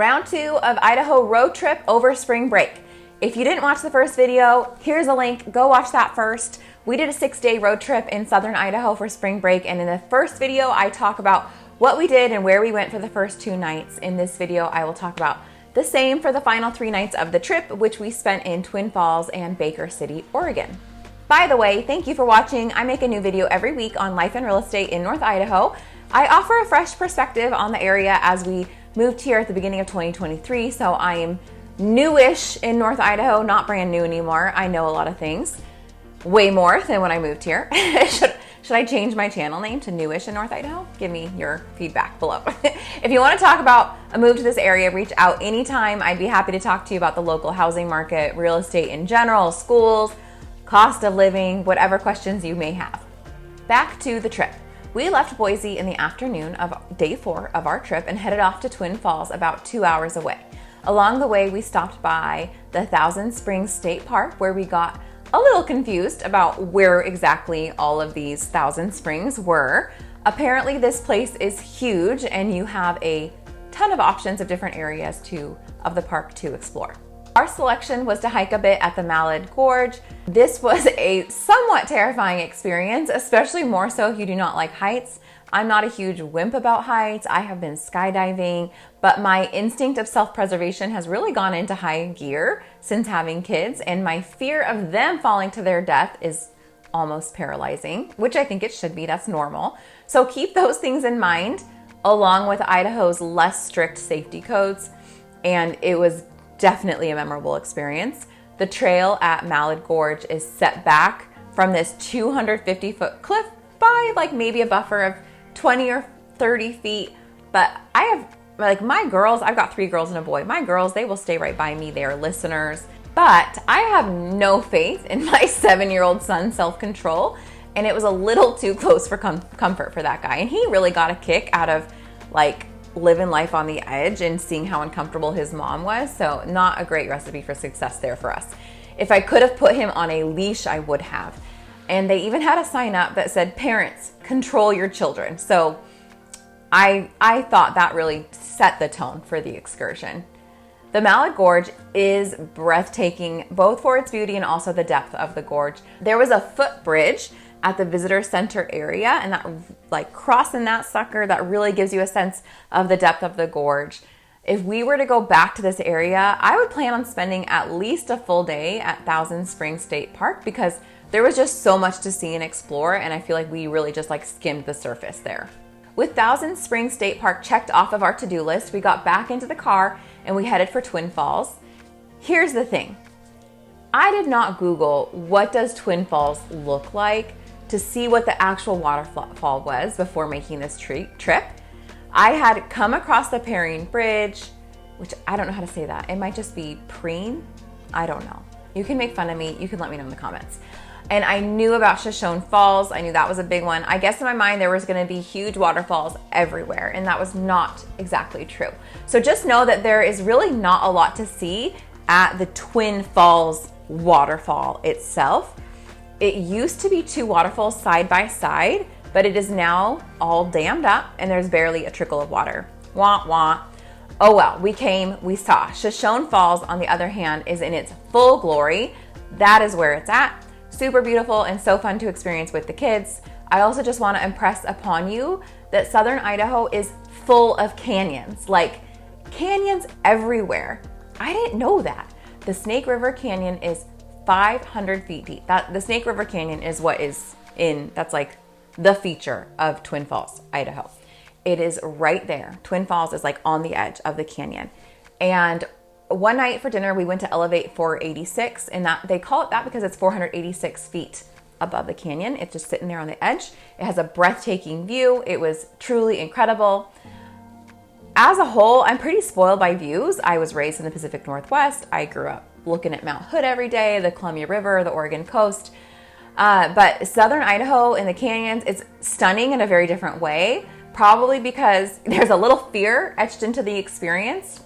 Round 2 of Idaho road trip over spring break. If you didn't watch the first video, here's a link. Go watch that first. We did a 6-day road trip in Southern Idaho for spring break, and in the first video, I talk about what we did and where we went for the first 2 nights. In this video, I will talk about the same for the final 3 nights of the trip, which we spent in Twin Falls and Baker City, Oregon. By the way, thank you for watching. I make a new video every week on life and real estate in North Idaho. I offer a fresh perspective on the area as we moved here at the beginning of 2023, so I am newish in North Idaho, not brand new anymore. I know a lot of things, way more than when I moved here. Should I change my channel name to Newish in North Idaho? Give me your feedback below. If you want to talk about a move to this area, reach out anytime. I'd be happy to talk to you about the local housing market, real estate in general, schools, cost of living, whatever questions you may have. Back to the trip. We left Boise in the afternoon of day 4 of our trip and headed off to Twin Falls, about 2 hours away. Along the way, we stopped by the Thousand Springs State Park, where we got a little confused about where exactly all of these Thousand Springs were. Apparently, this place is huge and you have a ton of options of different areas of the park to explore. Our selection was to hike a bit at the Malad Gorge. This was a somewhat terrifying experience, especially more so if you do not like heights. I'm not a huge wimp about heights. I have been skydiving, but my instinct of self-preservation has really gone into high gear since having kids, and my fear of them falling to their death is almost paralyzing, which I think it should be. That's normal. So keep those things in mind, along with Idaho's less strict safety codes, and it was definitely a memorable experience. The trail at Malad Gorge is set back from this 250-foot cliff by like maybe a buffer of 20 or 30 feet. But I have, like, my girls, I've got 3 girls and a boy. My girls, they will stay right by me. They are listeners. But I have no faith in my 7-year-old son's self-control. And it was a little too close for comfort for that guy. And he really got a kick out of like living life on the edge and seeing how uncomfortable his mom was. So not a great recipe for success there for us. If I could have put him on a leash, I would have. And they even had a sign up that said, "Parents, control your children." So I thought that really set the tone for the excursion. The Malad Gorge is breathtaking, both for its beauty and also the depth of the gorge. There was a footbridge at the visitor center area, and that, like, crossing that sucker, that really gives you a sense of the depth of the gorge. If we were to go back to this area, I would plan on spending at least a full day at Thousand Springs State Park because there was just so much to see and explore, and I feel like we really just like skimmed the surface there. With Thousand Springs State Park checked off of our to-do list, we got back into the car and we headed for Twin Falls. Here's the thing. I did not Google what does Twin Falls look like to see what the actual waterfall was before making this trip. I had come across the Perrine Bridge, which I don't know how to say that. It might just be Preen. I don't know. You can make fun of me. You can let me know in the comments. And I knew about Shoshone Falls. I knew that was a big one. I guess in my mind there was going to be huge waterfalls everywhere, and that was not exactly true. So just know that there is really not a lot to see at the Twin Falls waterfall itself. It used to be 2 waterfalls side by side, but it is now all dammed up and there's barely a trickle of water. Wah, wah. Oh well, we saw. Shoshone Falls, on the other hand, is in its full glory. That is where it's at. Super beautiful and so fun to experience with the kids. I also just want to impress upon you that Southern Idaho is full of canyons, like canyons everywhere. I didn't know that. The Snake River Canyon is 500 feet deep. The Snake River Canyon is that's like the feature of Twin Falls, Idaho. It is right there. Twin Falls is like on the edge of the canyon. And one night for dinner, we went to Elevate 486, and that they call it that because it's 486 feet above the canyon. It's just sitting there on the edge. It has a breathtaking view. It was truly incredible. As a whole, I'm pretty spoiled by views. I was raised in the Pacific Northwest. I grew up looking at Mount Hood every day, the Columbia River, the Oregon coast. But Southern Idaho and the canyons, it's stunning in a very different way, probably because there's a little fear etched into the experience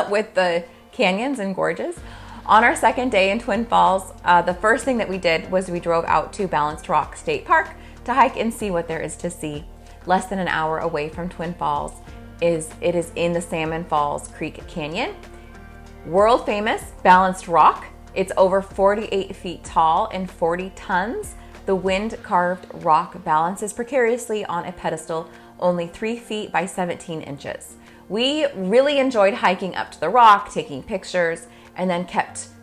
with the canyons and gorges. On our second day in Twin Falls, the first thing that we did was we drove out to Balanced Rock State Park to hike and see what there is to see. Less than an hour away from Twin Falls. it is in the Salmon Falls Creek Canyon. World famous balanced rock. It's over 48 feet tall and 40 tons. The wind-carved rock balances precariously on a pedestal only 3 feet by 17 inches. We really enjoyed hiking up to the rock, taking pictures, and then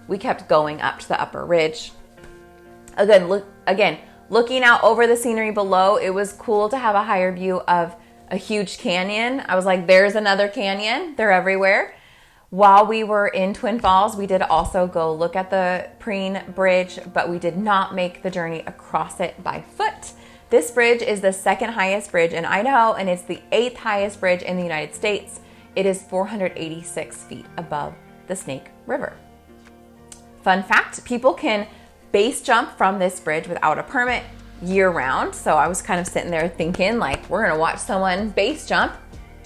we kept going up to the upper ridge. Again, looking out over the scenery below, it was cool to have a higher view of a huge canyon. I was like, there's another canyon. They're everywhere. While we were in Twin Falls, we did also go look at the Preen Bridge, but we did not make the journey across it by foot. This bridge is the second highest bridge in Idaho, and it's the 8th highest bridge in the United States. It is 486 feet above the Snake River. Fun fact, people can base jump from this bridge without a permit year-round. So I was kind of sitting there thinking, like, we're gonna watch someone base jump,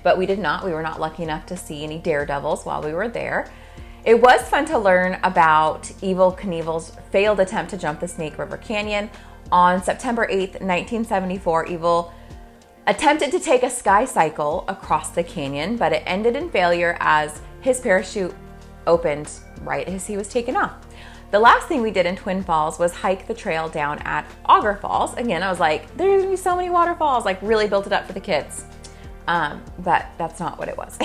but we did not. We were not lucky enough to see any daredevils while we were there. It was fun to learn about Evel Knievel's failed attempt to jump the Snake River Canyon. On September 8th, 1974, Evel attempted to take a sky cycle across the canyon, but it ended in failure as his parachute opened right as he was taken off. The last thing we did in Twin Falls was hike the trail down at Auger Falls. Again, I was like, there's gonna be so many waterfalls, like really built it up for the kids. But that's not what it was.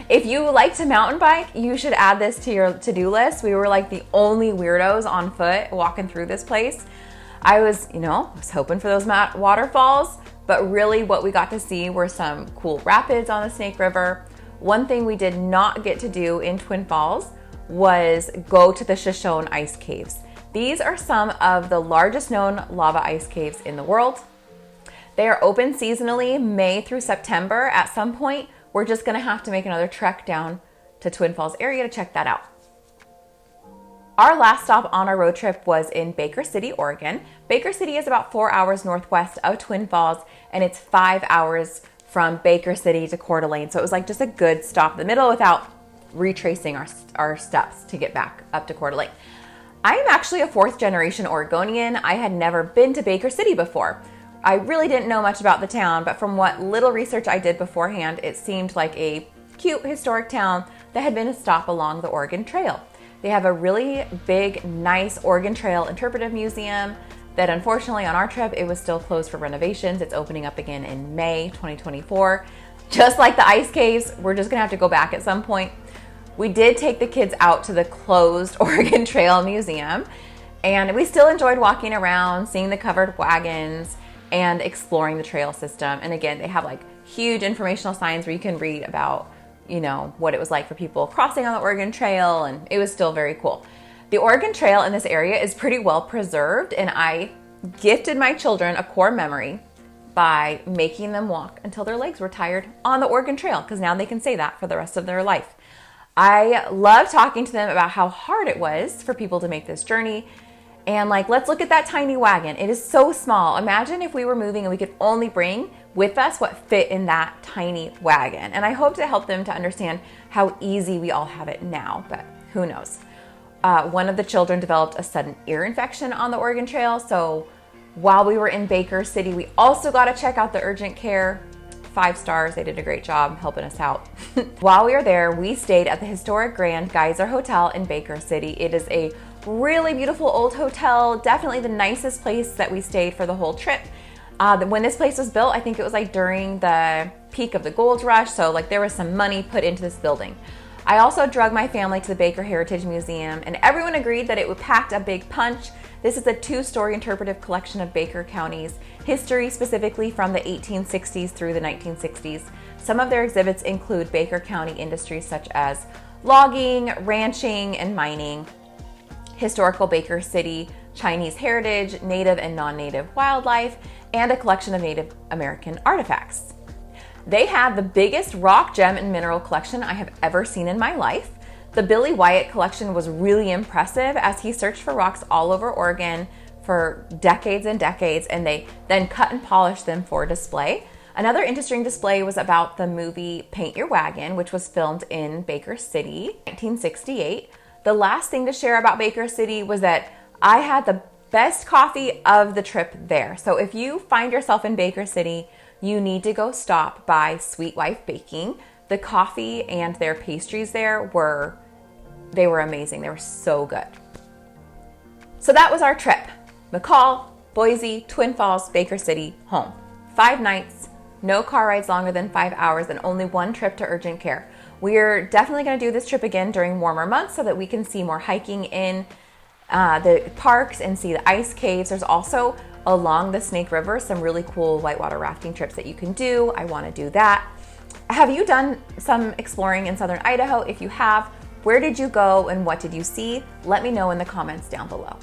If you like to mountain bike, you should add this to your to-do list. We were like the only weirdos on foot walking through this place. I was hoping for those waterfalls, but really what we got to see were some cool rapids on the Snake River. One thing we did not get to do in Twin Falls was go to the Shoshone ice caves. These are some of the largest known lava ice caves in the world. They are open seasonally, May through September. At some point, we're just gonna have to make another trek down to Twin Falls area to check that out. Our last stop on our road trip was in Baker City, Oregon. Baker City is about 4 hours northwest of Twin Falls, and it's 5 hours from Baker City to Coeur d'Alene. So it was like just a good stop in the middle without retracing our steps to get back up to Coeur d'Alene. I am actually a 4th generation Oregonian. I had never been to Baker City before. I really didn't know much about the town, but from what little research I did beforehand, it seemed like a cute historic town that had been a stop along the Oregon Trail. They have a really big, nice Oregon Trail Interpretive Museum that unfortunately on our trip, it was still closed for renovations. It's opening up again in May 2024. Just like the ice caves, we're just gonna have to go back at some point. We did take the kids out to the closed Oregon Trail Museum, and we still enjoyed walking around, seeing the covered wagons, and exploring the trail system. And again, they have like huge informational signs where you can read about, what it was like for people crossing on the Oregon Trail, and it was still very cool. The Oregon Trail in this area is pretty well preserved, and I gifted my children a core memory by making them walk until their legs were tired on the Oregon Trail, because now they can say that for the rest of their life. I love talking to them about how hard it was for people to make this journey. And like, let's look at that tiny wagon. It is so small. Imagine if we were moving and we could only bring with us what fit in that tiny wagon. And I hope to help them to understand how easy we all have it now, but who knows? One of the children developed a sudden ear infection on the Oregon Trail. So while we were in Baker City, we also got to check out the urgent care. 5 stars, they did a great job helping us out. While we were there, we stayed at the historic Grand Geyser Hotel in Baker City. It is a really beautiful old hotel, definitely the nicest place that we stayed for the whole trip. When this place was built, I think it was like during the peak of the gold rush, so like there was some money put into this building. I also drug my family to the Baker Heritage Museum, and everyone agreed that it packed a big punch. This is a 2-story interpretive collection of Baker County's history, specifically from the 1860s through the 1960s. Some of their exhibits include Baker County industries such as logging, ranching, and mining, historical Baker City, Chinese heritage, native and non-native wildlife, and a collection of Native American artifacts. They have the biggest rock, gem, and mineral collection I have ever seen in my life. The Billy Wyatt collection was really impressive as he searched for rocks all over Oregon for decades and decades, and they then cut and polished them for display. Another interesting display was about the movie Paint Your Wagon, which was filmed in Baker City, 1968. The last thing to share about Baker City was that I had the best coffee of the trip there. So if you find yourself in Baker City, you need to go stop by Sweet Wife Baking. The coffee and their pastries there were amazing. They were so good. So that was our trip. McCall, Boise, Twin Falls, Baker City, home. 5 nights, no car rides longer than 5 hours, and only 1 trip to urgent care. We're definitely going to do this trip again during warmer months so that we can see more hiking in the parks and see the ice caves. There's also along the Snake River some really cool whitewater rafting trips that you can do. I want to do that. Have you done some exploring in Southern Idaho? If you have, where did you go and what did you see? Let me know in the comments down below.